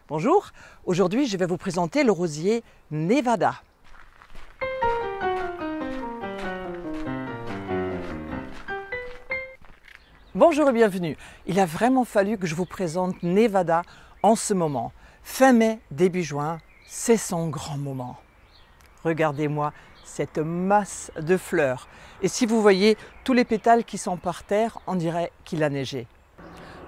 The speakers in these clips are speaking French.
Bonjour, aujourd'hui je vais vous présenter le rosier Nevada. Bonjour et bienvenue. Il a vraiment fallu que je vous présente Nevada en ce moment. Fin mai, début juin, c'est son grand moment. Regardez-moi cette masse de fleurs. Et si vous voyez tous les pétales qui sont par terre, on dirait qu'il a neigé.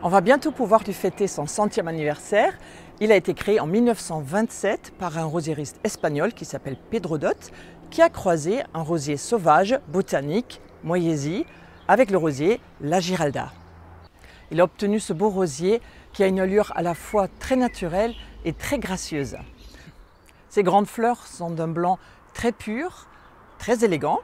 On va bientôt pouvoir lui fêter son 100e anniversaire. Il a été créé en 1927 par un rosieriste espagnol qui s'appelle Pedro Dot, qui a croisé un rosier sauvage, botanique, Moyesi, avec le rosier La Giralda. Il a obtenu ce beau rosier qui a une allure à la fois très naturelle et très gracieuse. Ces grandes fleurs sont d'un blanc très pur, très élégant.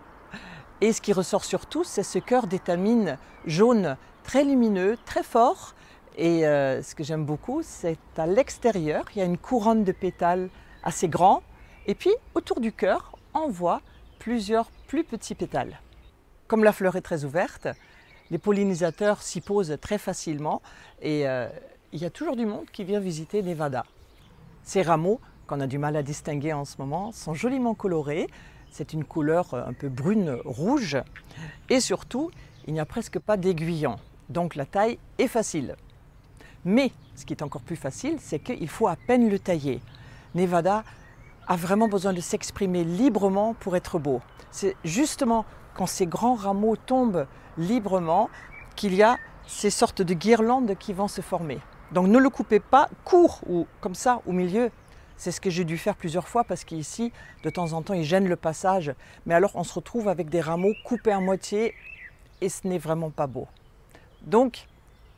Et ce qui ressort surtout, c'est ce cœur d'étamine jaune très lumineux, très fort. Et ce que j'aime beaucoup, c'est à l'extérieur, il y a une couronne de pétales assez grands. Et puis, autour du cœur, on voit plusieurs plus petits pétales. Comme la fleur est très ouverte, les pollinisateurs s'y posent très facilement. Et il y a toujours du monde qui vient visiter Nevada. Ces rameaux, qu'on a du mal à distinguer en ce moment, sont joliment colorés. C'est une couleur un peu brune-rouge. Et surtout, il n'y a presque pas d'aiguillon. Donc la taille est facile. Mais ce qui est encore plus facile, c'est qu'il faut à peine le tailler. Nevada a vraiment besoin de s'exprimer librement pour être beau. C'est justement quand ces grands rameaux tombent librement qu'il y a ces sortes de guirlandes qui vont se former. Donc ne le coupez pas court ou comme ça au milieu. C'est ce que j'ai dû faire plusieurs fois parce qu'ici, de temps en temps, il gêne le passage. Mais alors on se retrouve avec des rameaux coupés à moitié et ce n'est vraiment pas beau. Donc,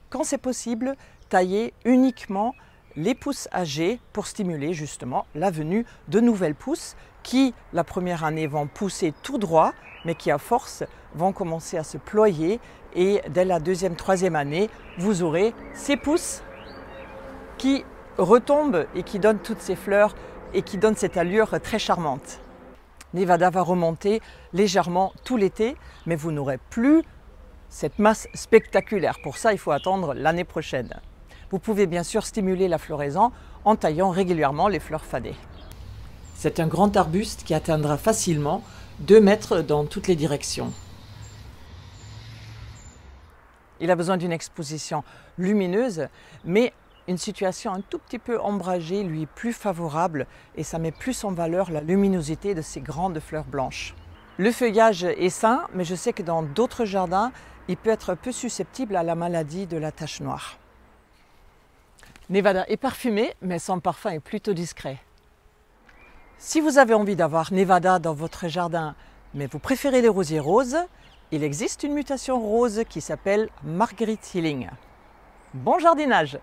quand c'est possible, taillez uniquement les pousses âgées pour stimuler justement la venue de nouvelles pousses qui, la première année, vont pousser tout droit, mais qui, à force, vont commencer à se ployer. Et dès la deuxième, troisième année, vous aurez ces pousses qui retombent et qui donnent toutes ces fleurs et qui donnent cette allure très charmante. Nevada va remonter légèrement tout l'été, mais vous n'aurez plus cette masse spectaculaire. Pour ça, il faut attendre l'année prochaine. Vous pouvez bien sûr stimuler la floraison en taillant régulièrement les fleurs fanées. C'est un grand arbuste qui atteindra facilement 2 mètres dans toutes les directions. Il a besoin d'une exposition lumineuse, mais une situation un tout petit peu ombragée lui est plus favorable et ça met plus en valeur la luminosité de ces grandes fleurs blanches. Le feuillage est sain, mais je sais que dans d'autres jardins, il peut être un peu susceptible à la maladie de la tache noire. Nevada est parfumé, mais son parfum est plutôt discret. Si vous avez envie d'avoir Nevada dans votre jardin, mais vous préférez les rosiers roses, il existe une mutation rose qui s'appelle Marguerite Healing. Bon jardinage!